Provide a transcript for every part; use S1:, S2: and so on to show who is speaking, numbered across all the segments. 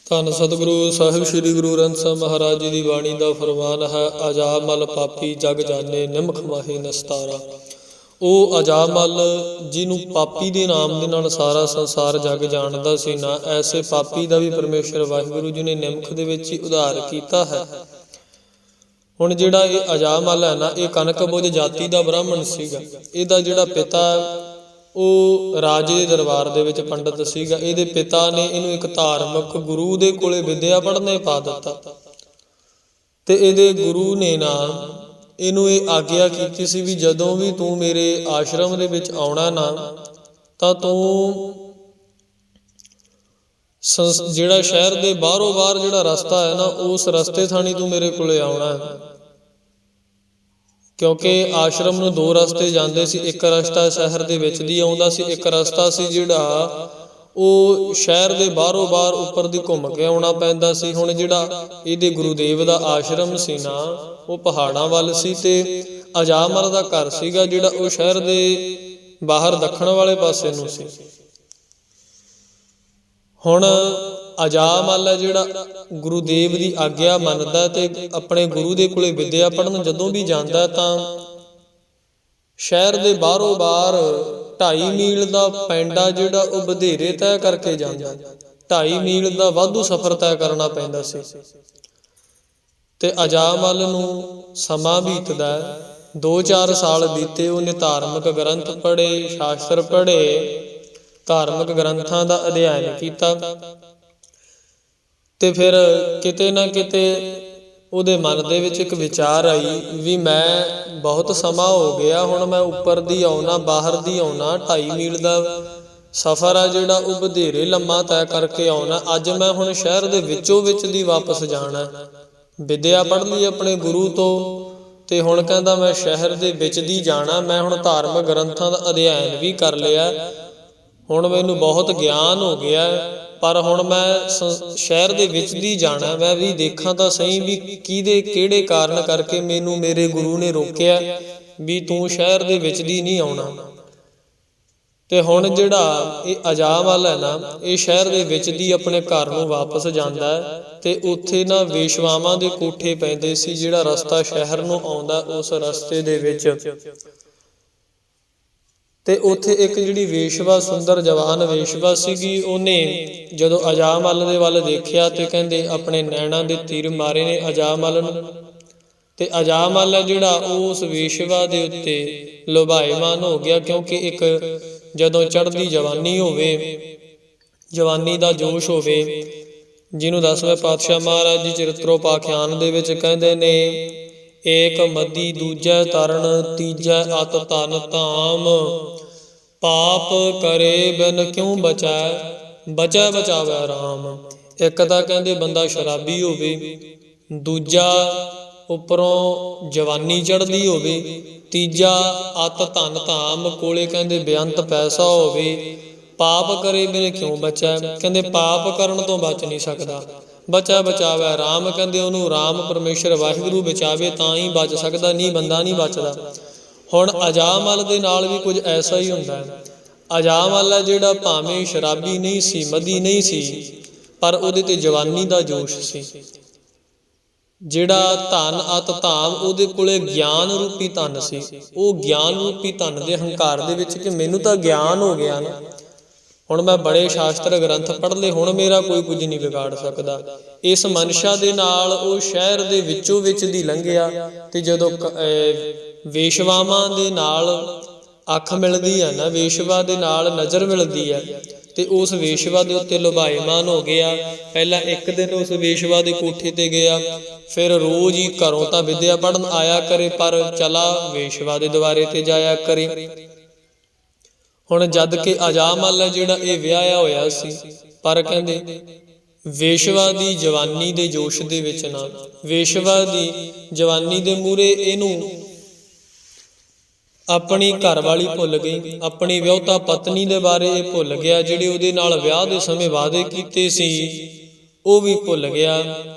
S1: ਧੰਨ ਸਤਿਗੁਰੂ ਸਾਹਿਬ ਸ੍ਰੀ ਗੁਰੂ ਗ੍ਰੰਥ ਸਾਹਿਬ ਮਹਾਰਾਜ ਜੀ ਦੀ ਬਾਣੀ ਦਾ ਫਰਮਾਨ ਹੈ, ਅਜਾਬ ਮਲ ਪਾਪੀ ਜਗ ਜਾਣੇ ਨਿਮਖ ਮਾਹੀ ਨਸਤਾਰਾ। ਉਹ ਅਜਾਬ ਮਲ ਜਿਹਨੂੰ ਪਾਪੀ ਦੇ ਨਾਮ ਦੇ ਨਾਲ ਸਾਰਾ ਸੰਸਾਰ ਜਗ ਜਾਣਦਾ ਸੀ ਨਾ, ਐਸੇ ਪਾਪੀ ਦਾ ਵੀ ਪਰਮੇਸ਼ਰ ਵਾਹਿਗੁਰੂ ਜੀ ਨੇ ਨਿਮਖ ਦੇ ਵਿੱਚ ਹੀ ਉਧਾਰ ਕੀਤਾ ਹੈ। ਹੁਣ ਜਿਹੜਾ ਇਹ ਅਜਾਬ ਮਲ ਹੈ ਨਾ, ਇਹ ਕਨਕ ਬੁਝ ਜਾਤੀ ਦਾ ਬ੍ਰਾਹਮਣ ਸੀਗਾ। ਇਹਦਾ ਜਿਹੜਾ ਪਿਤਾ ਉਹ ਰਾਜੇ ਦੇ ਦਰਬਾਰ ਦੇ ਵਿੱਚ ਪੰਡਿਤ ਸੀਗਾ। ਇਹਦੇ ਪਿਤਾ ਨੇ ਇਹਨੂੰ ਇੱਕ ਧਾਰਮਿਕ ਗੁਰੂ ਦੇ ਕੋਲੇ ਵਿਦਿਆ ਪੜ੍ਹਨੇ ਪਾ ਦਿੱਤਾ ਤੇ ਇਹਦੇ ਗੁਰੂ ਨੇ ਨਾ ਇਹਨੂੰ ਇਹ ਆਗਿਆ ਕੀਤੀ ਸੀ ਵੀ ਜਦੋਂ ਵੀ ਤੂੰ ਮੇਰੇ ਆਸ਼ਰਮ ਦੇ ਵਿੱਚ ਆਉਣਾ ਨਾ, ਤਾਂ ਤੂੰ ਜਿਹੜਾ ਸ਼ਹਿਰ ਦੇ ਬਾਹਰੋਂ ਬਾਹਰ ਜਿਹੜਾ ਰਸਤਾ ਹੈ ਨਾ, ਉਸ ਰਸਤੇ ਥਾਣੀ ਤੂੰ ਮੇਰੇ ਕੋਲੇ ਆਉਣਾ ਹੈ। ਕਿਉਂਕਿ ਆਸ਼ਰਮ ਨੂੰ ਦੋ ਰਸਤੇ ਜਾਂਦੇ ਸੀ, ਇੱਕ ਰਸਤਾ ਸ਼ਹਿਰ ਦੇ ਵਿੱਚ ਦੀ ਆਉਂਦਾ ਸੀ, ਇੱਕ ਰਸਤਾ ਸੀ ਜਿਹੜਾ ਉਹ ਸ਼ਹਿਰ ਦੇ ਬਾਹਰੋਂ ਬਾਹਰ ਉੱਪਰ ਦੀ ਘੁੰਮ ਕੇ ਆਉਣਾ ਪੈਂਦਾ ਸੀ। ਹੁਣ ਜਿਹੜਾ ਇਹਦੇ ਗੁਰੂਦੇਵ ਦਾ ਆਸ਼ਰਮ ਸੀ ਨਾ, ਉਹ ਪਹਾੜਾਂ ਵੱਲ ਸੀ ਤੇ ਅਜਾਬ ਮਲ ਦਾ ਘਰ ਸੀਗਾ ਜਿਹੜਾ ਉਹ ਸ਼ਹਿਰ ਦੇ ਬਾਹਰ ਦੱਖਣ ਵਾਲੇ ਪਾਸੇ ਨੂੰ ਸੀ। ਹੁਣ ਅਜਾਬ ਮਲ ਹੈ ਜਿਹੜਾ ਗੁਰੂਦੇਵ ਦੀ ਆਗਿਆ ਮੰਨਦਾ ਤੇ ਆਪਣੇ ਗੁਰੂ ਦੇ ਕੋਲੇ ਵਿਦਿਆ ਪੜ੍ਹਨ ਜਦੋਂ ਵੀ ਜਾਂਦਾ ਤਾਂ ਸ਼ਹਿਰ ਦੇ ਬਾਹਰੋਂ ਬਾਹਰ 2.5 ਮੀਲ ਦਾ ਪੈਂਡਾ ਜਿਹੜਾ ਉਹ ਵਧੇਰੇ ਤੈਅ ਕਰਕੇ ਜਾਂਦਾ। 2.5 ਮੀਲ ਦਾ ਵਾਧੂ ਸਫ਼ਰ ਤੈਅ ਕਰਨਾ ਪੈਂਦਾ ਸੀ ਤੇ ਅਜਾਬ ਮਲ ਨੂੰ ਸਮਾਂ ਬੀਤਦਾ, 2-4 ਸਾਲ ਬੀਤੇ। ਉਹਨੇ ਧਾਰਮਿਕ ਗ੍ਰੰਥ ਪੜ੍ਹੇ, ਸ਼ਾਸਤਰ ਪੜ੍ਹੇ, ਧਾਰਮਿਕ ਗ੍ਰੰਥਾਂ ਦਾ ਅਧਿਐਨ ਕੀਤਾ ਤੇ ਫਿਰ ਕਿਤੇ ਨਾ ਕਿਤੇ ਉਹਦੇ ਮਨ ਦੇ ਵਿੱਚ ਇੱਕ ਵਿਚਾਰ ਆਈ ਵੀ ਮੈਂ ਬਹੁਤ ਸਮਾਂ ਹੋ ਗਿਆ, ਹੁਣ ਮੈਂ ਉੱਪਰ ਦੀ ਆਉਣਾ, ਬਾਹਰ ਦੀ ਆਉਣਾ, 2.5 ਮੀਲ ਦਾ ਸਫ਼ਰ ਆ ਜਿਹੜਾ ਉਹ ਵਧੇਰੇ ਲੰਮਾ ਤੈਅ ਕਰਕੇ ਆਉਣਾ। ਅੱਜ ਮੈਂ ਹੁਣ ਸ਼ਹਿਰ ਦੇ ਵਿੱਚੋਂ ਵਿੱਚ ਦੀ ਵਾਪਸ ਜਾਣਾ। ਵਿਦਿਆ ਪੜ੍ਹ ਲਈ ਆਪਣੇ ਗੁਰੂ ਤੋਂ ਤੇ ਹੁਣ ਕਹਿੰਦਾ ਮੈਂ ਸ਼ਹਿਰ ਦੇ ਵਿੱਚ ਦੀ ਜਾਣਾ। ਮੈਂ ਹੁਣ ਧਾਰਮਿਕ ਗ੍ਰੰਥਾਂ ਦਾ ਅਧਿਐਨ ਵੀ ਕਰ ਲਿਆ, ਹੁਣ ਮੈਨੂੰ ਬਹੁਤ ਗਿਆਨ ਹੋ ਗਿਆ, ਪਰ ਹੁਣ ਮੈਂ ਸ਼ਹਿਰ ਦੇ ਵਿੱਚ ਦੀ ਜਾਣਾ। ਮੈਂ ਵੀ ਦੇਖਾਂ ਤਾਂ ਸਹੀ ਵੀ ਕਿਹੜੇ ਕਾਰਨ ਕਰਕੇ ਮੈਨੂੰ ਮੇਰੇ ਗੁਰੂ ਨੇ ਰੋਕਿਆ ਵੀ ਤੂੰ ਸ਼ਹਿਰ ਦੇ ਵਿੱਚ ਦੀ ਨਹੀਂ ਆਉਣਾ। ਤੇ ਹੁਣ ਜਿਹੜਾ ਇਹ ਅਜਾਬ ਮਲ ਹੈ ਨਾ, ਇਹ ਸ਼ਹਿਰ ਦੇ ਵਿੱਚ ਦੀ ਆਪਣੇ ਘਰ ਨੂੰ ਵਾਪਸ ਜਾਂਦਾ ਤੇ ਉੱਥੇ ਨਾ ਵੇਸ਼ਵਾਵਾਂ ਦੇ ਕੋਠੇ ਪੈਂਦੇ ਸੀ। ਜਿਹੜਾ ਰਸਤਾ ਸ਼ਹਿਰ ਨੂੰ ਆਉਂਦਾ ਉਸ ਰਸਤੇ ਦੇ ਵਿੱਚ ਤੇ ਉੱਥੇ ਇੱਕ ਜਿਹੜੀ ਵੇਸ਼ਵਾ, ਸੁੰਦਰ ਜਵਾਨ ਵੇਸ਼ਵਾ ਸੀਗੀ, ਉਹਨੇ ਜਦੋਂ ਅਜਾਬ ਮਲ ਦੇ ਵੱਲ ਦੇਖਿਆ ਤੇ ਕਹਿੰਦੇ ਆਪਣੇ ਨੈਣਾਂ ਦੇ ਤੀਰ ਮਾਰੇ ਨੇ ਅਜਾਬ ਮਲ ਨੂੰ ਤੇ ਅਜਾਬ ਮਲ ਹੈ ਜਿਹੜਾ ਉਸ ਵੇਸ਼ਵਾ ਦੇ ਉੱਤੇ ਲੋਭਾਇਮਾਨ ਹੋ ਗਿਆ। ਕਿਉਂਕਿ ਇੱਕ ਜਦੋਂ ਚੜ੍ਹਦੀ ਜਵਾਨੀ ਹੋਵੇ, ਜਵਾਨੀ ਦਾ ਜੋਸ਼ ਹੋਵੇ, ਜਿਹਨੂੰ 10ਵੇਂ ਪਾਤਸ਼ਾਹ ਮਹਾਰਾਜ ਜੀ ਚਰਿਤਰੋਪਾਖਿਆਨ ਦੇ ਵਿੱਚ ਕਹਿੰਦੇ ਨੇ, ਏਕ ਮਦੀ ਦੂਜੈ ਤਰਨ ਤੀਜੈ ਅਤ ਤਨ ਧਾਮ, ਪਾਪ ਕਰੇ ਬਿਨ ਕਿਉਂ ਬਚੈ ਬਚੈ ਬਚਾਵੈ ਰਾਮ। ਇੱਕ ਤਾਂ ਕਹਿੰਦੇ ਬੰਦਾ ਸ਼ਰਾਬੀ ਹੋਵੇ, ਦੂਜਾ ਉੱਪਰੋਂ ਜਵਾਨੀ ਚੜ੍ਹਦੀ ਹੋਵੇ, ਤੀਜਾ ਅਤ ਧਨ ਧਾਮ, ਕੋਲੇ ਕਹਿੰਦੇ ਬੇਅੰਤ ਪੈਸਾ ਹੋਵੇ, ਪਾਪ ਕਰੇ ਬਿਨ ਕਿਉਂ ਬਚੈ। ਕਹਿੰਦੇ ਪਾਪ ਕਰਨ ਤੋਂ ਬਚ ਨਹੀਂ ਸਕਦਾ, ਬਚਾ ਬਚਾਵੈ ਰਾਮ। ਕਹਿੰਦੇ ਉਹਨੂੰ ਰਾਮ ਪਰਮੇਸ਼ਰ ਵਾਹਿਗੁਰੂ ਬਚਾਵੇ ਤਾਂ ਹੀ ਬਚ ਸਕਦਾ, ਨਹੀਂ ਬੰਦਾ ਨਹੀਂ ਬਚਦਾ। ਹੁਣ ਅਜਾਬ ਮਲ ਦੇ ਨਾਲ ਵੀ ਕੁਝ ਐਸਾ ਹੀ ਹੁੰਦਾ ਹੈ। ਅਜਾਬ ਮਲ ਹੈ ਜਿਹੜਾ ਭਾਵੇਂ ਸ਼ਰਾਬੀ ਨਹੀਂ ਸੀ, ਮਦੀ ਨਹੀਂ ਸੀ, ਪਰ ਉਹਦੇ ਤੇ ਜਵਾਨੀ ਦਾ ਜੋਸ਼ ਸੀ। ਜਿਹੜਾ ਧਨ ਅਤ ਧਾਮ, ਉਹਦੇ ਕੋਲੇ ਗਿਆਨ ਰੂਪੀ ਧਨ ਸੀ। ਉਹ ਗਿਆਨ ਰੂਪੀ ਧਨ ਦੇ ਹੰਕਾਰ ਦੇ ਵਿੱਚ ਕਿ ਮੈਨੂੰ ਤਾਂ ਗਿਆਨ ਹੋ ਗਿਆ ਨਾ, ਹੁਣ ਮੈਂ ਬੜੇ ਸ਼ਾਸਤਰ ਗ੍ਰੰਥ ਪੜ੍ਹ ਲਏ, ਹੁਣ ਮੇਰਾ ਕੋਈ ਕੁਝ ਨਹੀਂ ਵਿਗਾੜ ਸਕਦਾ। ਇਸ ਮਨਸ਼ਾ ਦੇ ਨਾਲ ਉਹ ਸ਼ਹਿਰ ਦੇ ਵਿੱਚੋਂ ਵਿੱਚ ਦੀ ਲੰਘਿਆ ਤੇ ਜਦੋਂ ਵੇਸ਼ਵਾਵਾਂ ਦੇ ਨਾਲ ਅੱਖ ਮਿਲਦੀ ਹੈ ਨਾ, ਵੇਸ਼ਵਾ ਦੇ ਨਾਲ ਨਜ਼ਰ ਮਿਲਦੀ ਹੈ ਤੇ ਉਸ ਵੇਸ਼ਵਾ ਦੇ ਉੱਤੇ ਲੋਭਾਇਮਾਨ ਹੋ ਗਿਆ। ਪਹਿਲਾਂ ਇੱਕ ਦਿਨ ਉਸ ਵੇਸ਼ਵਾ ਦੇ ਕੋਠੇ ਤੇ ਗਿਆ, ਫਿਰ ਰੋਜ਼ ਹੀ ਘਰੋਂ ਤਾਂ ਵਿਦਿਆ ਪੜ੍ਹਨ ਆਇਆ ਕਰੇ, ਪਰ ਚਲਾ ਵੇਸ਼ਵਾ ਦੇ ਦੁਆਰੇ ਤੇ ਜਾਇਆ ਕਰੇ। ਹੁਣ ਜਦ ਕਿ ਅਜਾਬ ਮਲ ਹੈ ਜਿਹੜਾ ਇਹ ਵਿਆਹਿਆ ਹੋਇਆ ਸੀ, ਪਰ ਕਹਿੰਦੇ ਵੇਸ਼ਵਾ ਦੀ ਜਵਾਨੀ ਦੇ ਜੋਸ਼ ਦੇ ਵਿੱਚ ਨਾ, ਵੇਸ਼ਵਾ ਦੀ ਜਵਾਨੀ ਦੇ ਮੂਹਰੇ ਇਹਨੂੰ ਆਪਣੀ ਘਰ ਵਾਲੀ ਭੁੱਲ ਗਈ, ਆਪਣੀ ਵਿਆਹੁਤਾ ਪਤਨੀ ਦੇ ਬਾਰੇ ਇਹ ਭੁੱਲ ਗਿਆ, ਜਿਹੜੇ ਉਹਦੇ ਨਾਲ ਵਿਆਹ ਦੇ ਸਮੇਂ ਵਾਅਦੇ ਕੀਤੇ ਸੀ ਉਹ ਵੀ ਭੁੱਲ ਗਿਆ।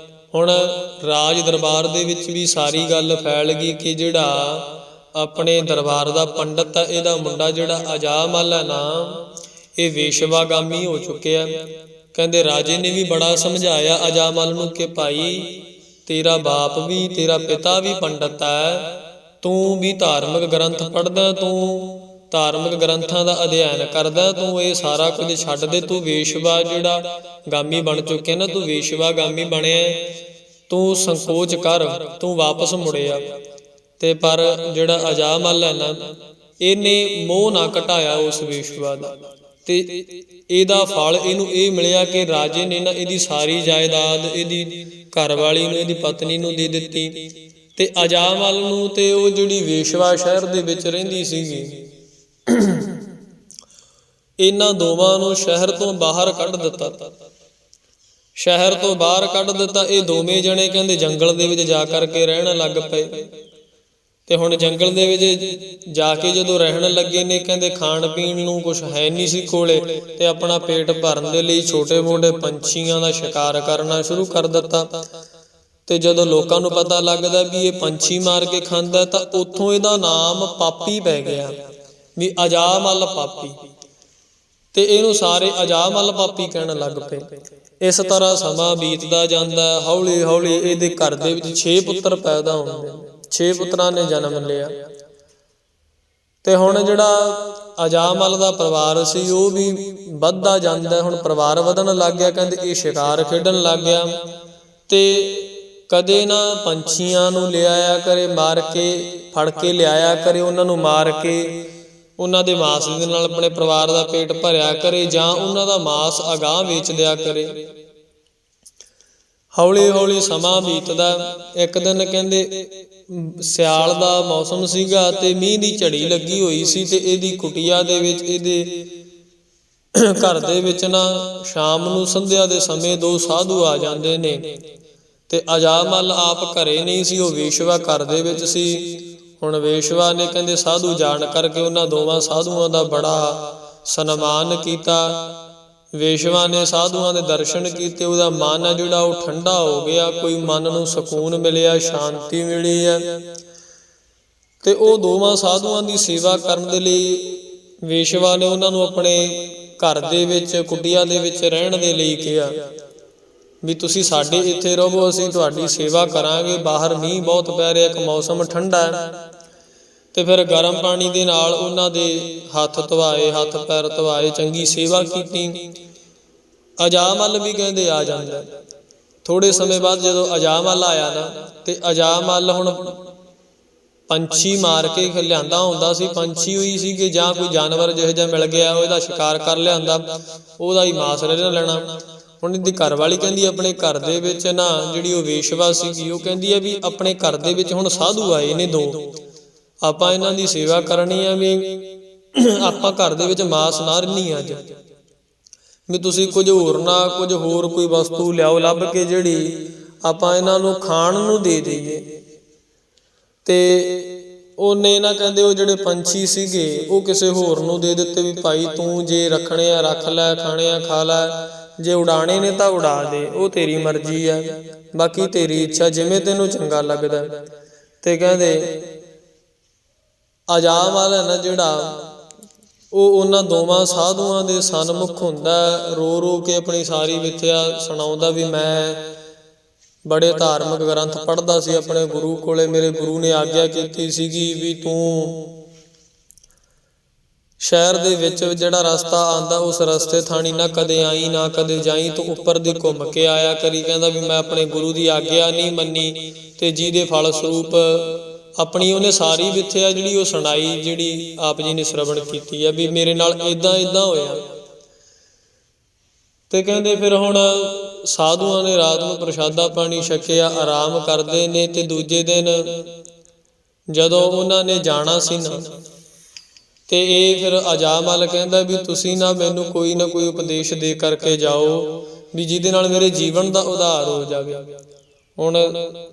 S1: ਹੁਣ ਰਾਜ ਦਰਬਾਰ ਦੇ ਵਿੱਚ ਵੀ ਸਾਰੀ ਗੱਲ ਫੈਲ ਗਈ ਕਿ ਜਿਹੜਾ ਆਪਣੇ ਦਰਬਾਰ ਦਾ ਪੰਡਤ ਆ, ਇਹਦਾ ਮੁੰਡਾ ਜਿਹੜਾ ਅਜਾਬ ਮਲ ਹੈ ਨਾ, ਇਹ ਵੇਸ਼ਵਾਗਾਮੀ ਹੋ ਚੁੱਕਿਆ। ਕਹਿੰਦੇ ਰਾਜੇ ਨੇ ਵੀ ਬੜਾ ਸਮਝਾਇਆ ਅਜਾਮਲ ਨੂੰ ਕਿ ਭਾਈ ਤੇਰਾ ਬਾਪ ਵੀ, ਤੇਰਾ ਪਿਤਾ ਵੀ ਪੰਡਤ ਹੈ, ਤੂੰ ਵੀ ਧਾਰਮਿਕ ਗ੍ਰੰਥ ਪੜ੍ਹਦਾ, ਤੂੰ ਧਾਰਮਿਕ ਗ੍ਰੰਥਾਂ ਦਾ ਅਧਿਐਨ ਕਰਦਾ, ਤੂੰ ਇਹ ਸਾਰਾ ਕੁਝ ਛੱਡ ਦੇ, ਤੂੰ ਵੇਸ਼ਵਾ ਜਿਹੜਾ ਗਾਮੀ ਬਣ ਚੁੱਕਿਆ ਨਾ, ਤੂੰ ਵੇਸ਼ਵਾ ਗਾਮੀ ਬਣਿਆ, ਤੂੰ ਸੰਕੋਚ ਕਰ, ਤੂੰ ਵਾਪਸ ਮੁੜਿਆ। ਤੇ ਪਰ ਜਿਹੜਾ ਅਜਾਮਲ ਹੈ ਨਾ, ਇਹਨੇ ਮੋਹ ਨਾ ਘਟਾਇਆ ਉਸ ਵੇਸ਼ਵਾ ਦਾ, ਤੇ ਇਹਦਾ ਫਲ ਇਹਨੂੰ ਇਹ ਮਿਲਿਆ ਕਿ ਰਾਜੇ ਨੇ ਨਾ ਇਹਦੀ ਸਾਰੀ ਜਾਇਦਾਦ ਇਹਦੀ ਘਰਵਾਲੀ ਨੂੰ, ਇਹਦੀ ਪਤਨੀ ਨੂੰ ਦੇ ਦਿੱਤੀ, ਤੇ ਅਜਾਮਲ ਨੂੰ ਤੇ ਉਹ ਜਿਹੜੀ ਵੇਸ਼ਵਾ ਸ਼ਹਿਰ ਦੇ ਵਿੱਚ ਰਹਿੰਦੀ ਸੀਗੀ, ਇਹਨਾਂ ਦੋਵਾਂ ਨੂੰ ਸ਼ਹਿਰ ਤੋਂ ਬਾਹਰ ਕੱਢ ਦਿੱਤਾ। ਸ਼ਹਿਰ ਤੋਂ ਬਾਹਰ ਕੱਢ ਦਿੱਤਾ। ਇਹ ਦੋਵੇਂ ਜਣੇ ਕਹਿੰਦੇ ਜੰਗਲ ਦੇ ਵਿੱਚ ਜਾ ਕਰਕੇ ਰਹਿਣ ਲੱਗ ਪਏ। ਤੇ ਹੁਣ ਜੰਗਲ ਦੇ ਵਿੱਚ ਜਾ ਕੇ ਜਦੋਂ ਰਹਿਣ ਲੱਗੇ ਨੇ, ਕਹਿੰਦੇ ਖਾਣ ਪੀਣ ਨੂੰ ਕੁਛ ਹੈ ਨਹੀਂ ਸੀ ਕੋਲੇ, ਤੇ ਆਪਣਾ ਪੇਟ ਭਰਨ ਦੇ ਲਈ ਛੋਟੇ ਮੋਟੇ ਪੰਛੀਆਂ ਦਾ ਸ਼ਿਕਾਰ ਕਰਨਾ ਸ਼ੁਰੂ ਕਰ ਦਿੱਤਾ। ਤੇ ਜਦੋਂ ਲੋਕਾਂ ਨੂੰ ਪਤਾ ਲੱਗਦਾ ਵੀ ਇਹ ਪੰਛੀ ਮਾਰ ਕੇ ਖਾਂਦਾ, ਤਾਂ ਉੱਥੋਂ ਇਹਦਾ ਨਾਮ ਪਾਪੀ ਪੈ ਗਿਆ, ਵੀ ਅਜਾਮਲ ਪਾਪੀ, ਤੇ ਇਹਨੂੰ ਸਾਰੇ ਅਜਾਮਲ ਪਾਪੀ ਕਹਿਣ ਲੱਗ ਪਏ। ਇਸ ਤਰ੍ਹਾਂ ਸਮਾਂ ਬੀਤਦਾ ਜਾਂਦਾ। ਹੌਲੀ ਹੌਲੀ ਇਹਦੇ ਘਰ ਦੇ ਵਿੱਚ 6 ਪੁੱਤਰ ਪੈਦਾ ਹੁੰਦੇ, 6 ਪੁੱਤਰਾਂ ਨੇ ਜਨਮ ਲਿਆ। ਤੇ ਹੁਣ ਜਿਹੜਾ ਅਜਾਮਲ ਦਾ ਪਰਿਵਾਰ ਸੀ ਉਹ ਵੀ ਵੱਧਦਾ ਜਾਂਦਾ। ਹੁਣ ਪਰਿਵਾਰ ਵਧਣ ਲੱਗ ਗਿਆ। ਕਹਿੰਦੇ ਇਹ ਸ਼ਿਕਾਰ ਖੇਡਣ ਲੱਗ ਗਿਆ, ਤੇ ਕਦੇ ਨਾ ਪੰਛੀਆਂ ਨੂੰ ਲਿਆਇਆ ਕਰੇ, ਮਾਰ ਕੇ ਫੜ ਕੇ ਲਿਆਇਆ ਕਰੇ, ਉਹਨਾਂ ਨੂੰ ਮਾਰ ਕੇ ਉਹਨਾਂ ਦੇ ਮਾਂਸ ਦੇ ਨਾਲ ਆਪਣੇ ਪਰਿਵਾਰ ਦਾ ਪੇਟ ਭਰਿਆ ਕਰੇ, ਜਾਂ ਉਹਨਾਂ ਦਾ ਮਾਂਸ ਅਗਾਂਹ ਵੇਚ ਦਿਆ ਕਰੇ। ਹੌਲੀ ਹੌਲੀ ਸਮਾਂ ਬੀਤਦਾ। ਇੱਕ ਦਿਨ ਕਹਿੰਦੇ ਸਿਆਲ ਦਾ ਮੌਸਮ ਸੀਗਾ, ਤੇ ਮੀਂਹ ਦੀ ਝੜੀ ਲੱਗੀ ਹੋਈ ਸੀ, ਤੇ ਇਹਦੀ ਕੁਟੀਆ ਦੇ ਵਿੱਚ, ਇਹਦੇ ਘਰ ਦੇ ਵਿੱਚ ਨਾ ਸ਼ਾਮ ਨੂੰ ਸੰਧਿਆ ਦੇ ਸਮੇਂ 2 ਸਾਧੂ ਆ ਜਾਂਦੇ ਨੇ। ਤੇ ਅਜਾਮਲ ਆਪ ਘਰੇ ਨਹੀਂ ਸੀ, ਉਹ ਵੇਸ਼ਵਾ ਘਰ ਦੇ ਵਿੱਚ ਸੀ। ਹੁਣ ਵੇਸ਼ਵਾ ਨੇ ਕਹਿੰਦੇ ਸਾਧੂ ਜਾਣ ਕਰਕੇ ਉਹਨਾਂ ਦੋਵਾਂ ਸਾਧੂਆਂ ਦਾ ਬੜਾ ਸਨਮਾਨ ਕੀਤਾ। ਵੇਸ਼ਵਾ ਨੇ ਸਾਧੂਆਂ ਦੇ ਦਰਸ਼ਨ ਕੀਤੇ, ਉਹਦਾ ਮਨ ਹੈ ਜਿਹੜਾ ਉਹ ਠੰਡਾ ਹੋ ਗਿਆ, ਕੋਈ ਮਨ ਨੂੰ ਸਕੂਨ ਮਿਲਿਆ, ਸ਼ਾਂਤੀ ਮਿਲੀ ਹੈ। ਤੇ ਉਹ ਦੋਵਾਂ ਸਾਧੂਆਂ ਦੀ ਸੇਵਾ ਕਰਨ ਦੇ ਲਈ ਵੇਸ਼ਵਾ ਨੇ ਉਹਨਾਂ ਨੂੰ ਆਪਣੇ ਘਰ ਦੇ ਵਿੱਚ, ਕੁਟੀਆ ਦੇ ਵਿੱਚ ਰਹਿਣ ਦੇ ਲਈ ਕਿਹਾ, ਵੀ ਤੁਸੀਂ ਸਾਡੇ ਇੱਥੇ ਰਹੋ, ਅਸੀਂ ਤੁਹਾਡੀ ਸੇਵਾ ਕਰਾਂਗੇ। ਬਾਹਰ ਮੀਂਹ ਬਹੁਤ ਪੈ ਰਿਹਾ, ਇੱਕ ਮੌਸਮ ਠੰਡਾ ਹੈ। ਤੇ ਫਿਰ ਗਰਮ ਪਾਣੀ ਦੇ ਨਾਲ ਉਹਨਾਂ ਦੇ ਹੱਥ ਧਵਾਏ, ਹੱਥ ਪੈਰ ਧਵਾਏ, ਚੰਗੀ ਸੇਵਾ ਕੀਤੀ। ਅਜਾਮਲ ਵੀ ਕਹਿੰਦੇ ਆ ਜਾਂਦਾ। ਥੋੜੇ ਸਮੇਂ ਬਾਅਦ ਜਦੋਂ ਅਜਾਮਲ ਆਇਆ ਨਾ, ਤੇ ਅਜਾਮਲ ਹੁਣ ਪੰਛੀ ਮਾਰ ਕੇ ਲਿਆਂਦਾ ਹੁੰਦਾ ਸੀ। ਪੰਛੀ ਹੋਈ ਸੀ ਕਿ ਜਾਂ ਕੋਈ ਜਾਨਵਰ ਜਿਹੋ ਜਿਹਾ ਮਿਲ ਗਿਆ, ਉਹਦਾ ਸ਼ਿਕਾਰ ਕਰ ਲਿਆਂਦਾ, ਉਹਦਾ ਹੀ ਮਾਂਸ ਲੈਣਾ। ਹੁਣ ਇਹਦੀ ਘਰਵਾਲੀ ਕਹਿੰਦੀ ਆਪਣੇ ਘਰ ਦੇ ਵਿੱਚ ਨਾ, ਜਿਹੜੀ ਉਹ ਵੇਸ਼ਵਾ ਸੀਗੀ, ਉਹ ਕਹਿੰਦੀ ਹੈ ਵੀ ਆਪਣੇ ਘਰ ਦੇ ਵਿੱਚ ਹੁਣ ਸਾਧੂ ਆਏ ਨੇ 2, ਆਪਾਂ ਇਹਨਾਂ ਦੀ ਸੇਵਾ ਕਰਨੀ ਆ, ਵੀ ਆਪਾਂ ਘਰ ਦੇ ਵਿੱਚ ਮਾਸ ਨਾ ਰਹਿਣੀ ਅੱਜ, ਵੀ ਤੁਸੀਂ ਕੁਝ ਹੋਰ ਕੋਈ ਵਸਤੂ ਲਿਆਓ ਲੱਭ ਕੇ, ਜਿਹੜੀ ਆਪਾਂ ਇਹਨਾਂ ਨੂੰ ਖਾਣ ਨੂੰ ਦੇ ਦੇਈਏ। ਤੇ ਉਹਨੇ ਨਾ ਕਹਿੰਦੇ ਉਹ ਜਿਹੜੇ ਪੰਛੀ ਸੀਗੇ ਉਹ ਕਿਸੇ ਹੋਰ ਨੂੰ ਦੇ ਦਿੱਤੇ, ਵੀ ਭਾਈ ਤੂੰ ਜੇ ਰੱਖਣੇ ਆ ਰੱਖ ਲੈ, ਖਾਣੇ ਆ ਖਾ ਲੈ, ਜੇ ਉਡਾਣੇ ਨੇ ਤਾਂ ਉਡਾ ਦੇ, ਉਹ ਤੇਰੀ ਮਰਜ਼ੀ ਆ, ਬਾਕੀ ਤੇਰੀ ਇੱਛਾ, ਜਿਵੇਂ ਤੈਨੂੰ ਚੰਗਾ ਲੱਗਦਾ। ਤੇ ਕਹਿੰਦੇ ਅਜਾਮਲ ਹੈ ਨਾ ਜਿਹੜਾ, ਉਹ ਉਹਨਾਂ ਦੋਵਾਂ ਸਾਧੂਆਂ ਦੇ ਸਨਮੁਖ ਹੁੰਦਾ, ਰੋ ਰੋ ਕੇ ਆਪਣੀ ਸਾਰੀ ਮਿੱਥਿਆ ਸੁਣਾਉਂਦਾ, ਵੀ ਮੈਂ ਬੜੇ ਧਾਰਮਿਕ ਗ੍ਰੰਥ ਪੜ੍ਹਦਾ ਸੀ ਆਪਣੇ ਗੁਰੂ ਕੋਲੇ, ਮੇਰੇ ਗੁਰੂ ਨੇ ਆਗਿਆ ਕੀਤੀ ਸੀਗੀ ਵੀ ਤੂੰ ਸ਼ਹਿਰ ਦੇ ਵਿੱਚ ਜਿਹੜਾ ਰਸਤਾ ਆਂਦਾ, ਉਸ ਰਸਤੇ ਥਾਣੀ ਨਾ ਕਦੇ ਆਈ, ਨਾ ਕਦੇ ਜਾਈ, ਤੂੰ ਉੱਪਰ ਦੀ ਘੁੰਮ ਕੇ ਆਇਆ ਕਰੀ। ਕਹਿੰਦਾ ਵੀ ਮੈਂ ਆਪਣੇ ਗੁਰੂ ਦੀ ਆਗਿਆ ਨਹੀਂ ਮੰਨੀ, ਤੇ ਜਿਹਦੇ ਫਲ ਸਰੂਪ ਆਪਣੀ ਉਹਨੇ ਸਾਰੀ ਵਿਥਿਆ ਜਿਹੜੀ ਉਹ ਸੁਣਾਈ, ਜਿਹੜੀ ਆਪ ਜੀ ਨੇ ਸ਼ਰਵਣ ਕੀਤੀ ਆ, ਵੀ ਮੇਰੇ ਨਾਲ ਏਦਾਂ ਹੋਇਆ। ਤੇ ਕਹਿੰਦੇ ਫਿਰ ਹੁਣ ਸਾਧੂਆਂ ਨੇ ਰਾਤ ਨੂੰ ਪ੍ਰਸ਼ਾਦਾ ਪਾਣੀ ਛਕਿਆ, ਆਰਾਮ ਕਰਦੇ ਨੇ। ਤੇ ਦੂਜੇ ਦਿਨ ਜਦੋਂ ਉਹਨਾਂ ਨੇ ਜਾਣਾ ਸੀ ਨਾ, ਤੇ ਇਹ ਫਿਰ ਅਜਾਮਲ ਕਹਿੰਦਾ ਵੀ ਤੁਸੀਂ ਨਾ ਮੈਨੂੰ ਕੋਈ ਨਾ ਕੋਈ ਉਪਦੇਸ਼ ਦੇ ਕਰਕੇ ਜਾਓ, ਵੀ ਜਿਹਦੇ ਨਾਲ ਮੇਰੇ ਜੀਵਨ ਦਾ ਉਧਾਰ ਹੋ ਜਾਵੇ। ਹੁਣ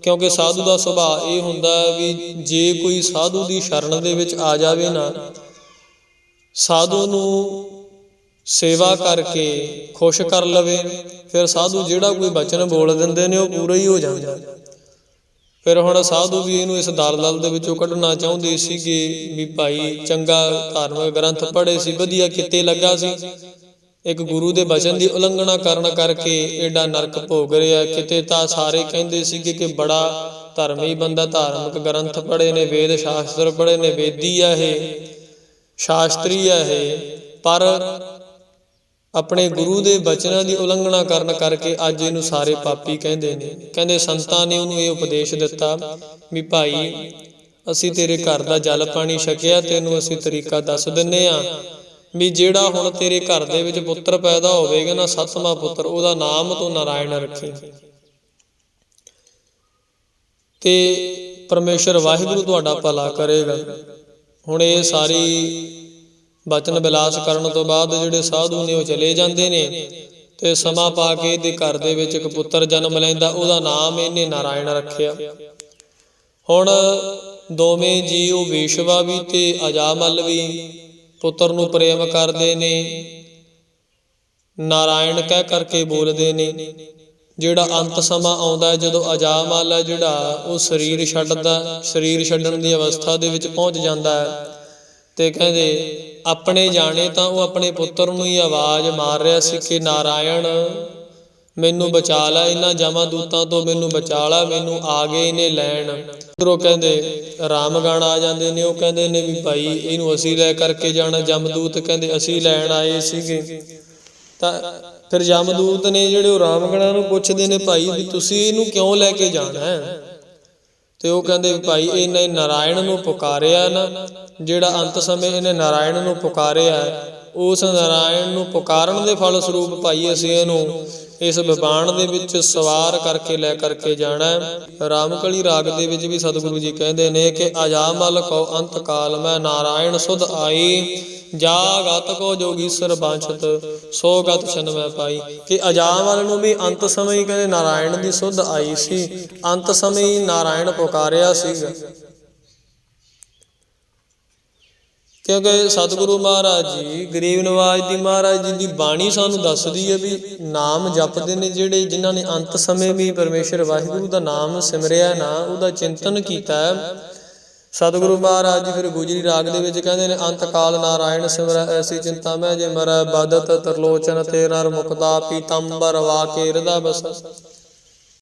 S1: ਕਿਉਂਕਿ ਸਾਧੂ ਦਾ ਸੁਭਾਅ ਇਹ ਹੁੰਦਾ ਵੀ ਜੇ ਕੋਈ ਸਾਧੂ ਦੀ ਸ਼ਰਨ ਦੇ ਵਿੱਚ ਆ ਜਾਵੇ ਨਾ, ਸਾਧੂ ਨੂੰ ਸੇਵਾ ਕਰਕੇ ਖੁਸ਼ ਕਰ ਲਵੇ, ਫਿਰ ਸਾਧੂ ਜਿਹੜਾ ਕੋਈ ਬਚਨ ਬੋਲ ਦਿੰਦੇ ਨੇ ਉਹ ਪੂਰਾ ਹੀ ਹੋ ਜਾਂਦਾ। ਫਿਰ ਹੁਣ ਸਾਧੂ ਵੀ ਇਹਨੂੰ ਇਸ ਦਲਦਲ ਦੇ ਵਿੱਚੋਂ ਕੱਢਣਾ ਚਾਹੁੰਦੇ ਸੀਗੇ, ਵੀ ਭਾਈ ਚੰਗਾ ਧਾਰਮਿਕ ਗ੍ਰੰਥ ਪੜ੍ਹੇ ਸੀ, ਵਧੀਆ ਕਿੱਤੇ ਲੱਗਾ ਸੀ, ਇੱਕ ਗੁਰੂ ਦੇ ਬਚਨ ਦੀ ਉਲੰਘਣਾ ਕਰਨ ਕਰਕੇ ਏਡਾ ਨਰਕ ਭੋਗ ਰਿਹਾ। ਕਿਤੇ ਤਾਂ ਸਾਰੇ ਕਹਿੰਦੇ ਸੀਗੇ ਕਿ ਬੜਾ ਧਰਮੀ ਬੰਦਾ, ਧਾਰਮਿਕ ਗ੍ਰੰਥ ਪੜ੍ਹੇ ਨੇ, ਵੇਦ ਸ਼ਾਸਤਰ ਪੜ੍ਹੇ ਨੇ, ਵੇਦੀ ਆ ਇਹ, ਸ਼ਾਸਤਰੀ ਆ ਇਹ, ਪਰ ਆਪਣੇ ਗੁਰੂ ਦੇ ਬਚਨਾਂ ਦੀ ਉਲੰਘਣਾ ਕਰਨ ਕਰਕੇ ਅੱਜ ਇਹਨੂੰ ਸਾਰੇ ਪਾਪੀ ਕਹਿੰਦੇ ਨੇ। ਕਹਿੰਦੇ ਸੰਤਾਂ ਨੇ ਉਹਨੂੰ ਇਹ ਉਪਦੇਸ਼ ਦਿੱਤਾ ਵੀ ਭਾਈ ਅਸੀਂ ਤੇਰੇ ਘਰ ਦਾ ਜਲ ਪਾਣੀ ਛਕਿਆ, ਤੈਨੂੰ ਅਸੀਂ ਤਰੀਕਾ ਦੱਸ ਦਿੰਨੇ ਆ ਵੀ ਜਿਹੜਾ ਹੁਣ ਤੇਰੇ ਘਰ ਦੇ ਵਿੱਚ ਪੁੱਤਰ ਪੈਦਾ ਹੋਵੇਗਾ ਨਾ, 7ਵਾਂ ਪੁੱਤਰ, ਉਹਦਾ ਨਾਮ ਤੂੰ ਨਾਰਾਇਣ ਰੱਖੀ ਤੇ ਪਰਮੇਸ਼ਰ ਵਾਹਿਗੁਰੂ ਤੁਹਾਡਾ ਭਲਾ ਕਰੇਗਾ। ਹੁਣ ਇਹ ਸਾਰੀ ਬਚਨ ਵਿਲਾਸ ਕਰਨ ਤੋਂ ਬਾਅਦ ਜਿਹੜੇ ਸਾਧੂ ਨੇ ਉਹ ਚਲੇ ਜਾਂਦੇ ਨੇ ਤੇ ਸਮਾਂ ਪਾ ਕੇ ਇਹਦੇ ਘਰ ਦੇ ਵਿੱਚ ਇੱਕ ਪੁੱਤਰ ਜਨਮ ਲੈਂਦਾ, ਉਹਦਾ ਨਾਮ ਇਹਨੇ ਨਾਰਾਇਣ ਰੱਖਿਆ। ਹੁਣ ਦੋਵੇਂ ਜੀ, ਉਹ ਵੇਸ਼ਵਾ ਵੀ ਤੇ ਅਜਾਮਲ ਵੀ, ਪੁੱਤਰ ਨੂੰ ਪ੍ਰੇਮ ਕਰਦੇ ਨੇ, ਨਾਰਾਇਣ ਕਹਿ ਕਰਕੇ ਬੋਲਦੇ ਨੇ। ਜਿਹੜਾ ਅੰਤ ਸਮਾਂ ਆਉਂਦਾ, ਜਦੋਂ ਅਜਾਮਲ ਹੈ ਜਿਹੜਾ ਉਹ ਸਰੀਰ ਛੱਡਦਾ, ਸਰੀਰ ਛੱਡਣ ਦੀ ਅਵਸਥਾ ਦੇ ਵਿੱਚ ਪਹੁੰਚ ਜਾਂਦਾ ਹੈ ਤੇ ਕਹਿੰਦੇ ਆਪਣੇ ਜਾਣੇ ਤਾਂ ਉਹ ਆਪਣੇ ਪੁੱਤਰ ਨੂੰ ਹੀ ਆਵਾਜ਼ ਮਾਰ ਰਿਹਾ ਸੀ ਕਿ ਨਾਰਾਇਣ ਮੈਨੂੰ ਬਚਾ ਲੈ, ਇਹਨਾਂ ਜਮਾਦੂਤਾਂ ਤੋਂ ਮੈਨੂੰ ਬਚਾ ਲੈ, ਮੈਨੂੰ ਆ ਗਏ ਨੇ ਲੈਣ। ਉਧਰੋਂ ਕਹਿੰਦੇ ਰਾਮਗਣ ਆ ਜਾਂਦੇ ਨੇ, ਉਹ ਕਹਿੰਦੇ ਨੇ ਵੀ ਭਾਈ ਇਹਨੂੰ ਅਸੀਂ ਲੈ ਕਰਕੇ ਜਾਣਾ। ਜਮਦੂਤ ਕਹਿੰਦੇ ਅਸੀਂ ਲੈਣ ਆਏ ਸੀਗੇ। ਤਾਂ ਫਿਰ ਜਮਦੂਤ ਨੇ ਜਿਹੜੇ ਉਹ ਰਾਮਗਣਾਂ ਨੂੰ ਪੁੱਛਦੇ ਨੇ ਭਾਈ ਵੀ ਤੁਸੀਂ ਇਹਨੂੰ ਕਿਉਂ ਲੈ ਕੇ ਜਾਣਾ ਹੈ? ਤੇ ਉਹ ਕਹਿੰਦੇ ਭਾਈ ਇਹਨੇ ਨਾਰਾਇਣ ਨੂੰ ਪੁਕਾਰਿਆ ਨਾ, ਜਿਹੜਾ ਅੰਤ ਸਮੇਂ ਇਹਨੇ ਨਾਰਾਇਣ ਨੂੰ ਪੁਕਾਰਿਆ, ਉਸ ਨਾਰਾਇਣ ਨੂੰ ਪੁਕਾਰਨ ਦੇ ਫਲ ਸਰੂਪ ਭਾਈ ਅਸੀਂ ਇਹਨੂੰ ਇਸ ਵਿਮਾਨ ਦੇ ਵਿੱਚ ਸਵਾਰ ਕਰਕੇ ਲੈ ਕਰਕੇ ਜਾਣਾ। ਰਾਮਕਲੀ ਰਾਗ ਦੇ ਵਿੱਚ ਵੀ ਸਤਿਗੁਰੂ ਜੀ ਕਹਿੰਦੇ ਨੇ ਕਿ ਅਜਾਮਲ ਕੋ ਅੰਤ ਕਾਲ ਮੈਂ ਨਾਰਾਇਣ ਸੁਧ ਆਈ, ਜਾ ਗਤ ਕੋ ਜੋਗੀਸਰ ਬਾਂਛਤ ਸੋ ਗਤ ਛਨ ਮੈਂ ਪਾਈ। ਕਿ ਅਜਾਮਲ ਨੂੰ ਵੀ ਅੰਤ ਸਮੇਂ ਹੀ ਕਹਿੰਦੇ ਨਾਰਾਇਣ ਦੀ ਸੁਧ ਆਈ ਸੀ, ਅੰਤ ਸਮੇਂ ਹੀ ਨਾਰਾਇਣ ਪੁਕਾਰਿਆ ਸੀਗਾ। ਕਿਉਂਕਿ ਸਤਿਗੁਰੂ ਮਹਾਰਾਜ ਜੀ, ਗਰੀਬ ਨਵਾਜ ਦੀ ਮਹਾਰਾਜ ਜੀ ਦੀ ਬਾਣੀ ਸਾਨੂੰ ਦੱਸਦੀ ਹੈ ਵੀ ਨਾਮ ਜਪਦੇ ਨੇ ਜਿਹੜੇ, ਜਿਨ੍ਹਾਂ ਨੇ ਅੰਤ ਸਮੇਂ ਵੀ ਪਰਮੇਸ਼ਰ ਵਾਹਿਗੁਰੂ ਦਾ ਨਾਮ ਸਿਮਰਿਆ ਨਾ, ਉਹਦਾ ਚਿੰਤਨ ਕੀਤਾ। ਸਤਿਗੁਰੂ ਮਹਾਰਾਜ ਜੀ ਫਿਰ ਗੁਜਰੀ ਰਾਗ ਦੇ ਵਿੱਚ ਕਹਿੰਦੇ ਨੇ ਅੰਤ ਕਾਲ ਨਾਰਾਇਣ ਸਿਮਰੈ ਐਸੀ ਚਿੰਤਾ ਮੈਂ ਜੇ ਮਰੈ ਬਦਤ ਤਰਲੋਚਨ ਤੇ ਨਰ ਮੁਕਦਾ ਪੀਤੰਬਰ ਵਾਕੇ ਹਿਰਦਾ ਬਸ।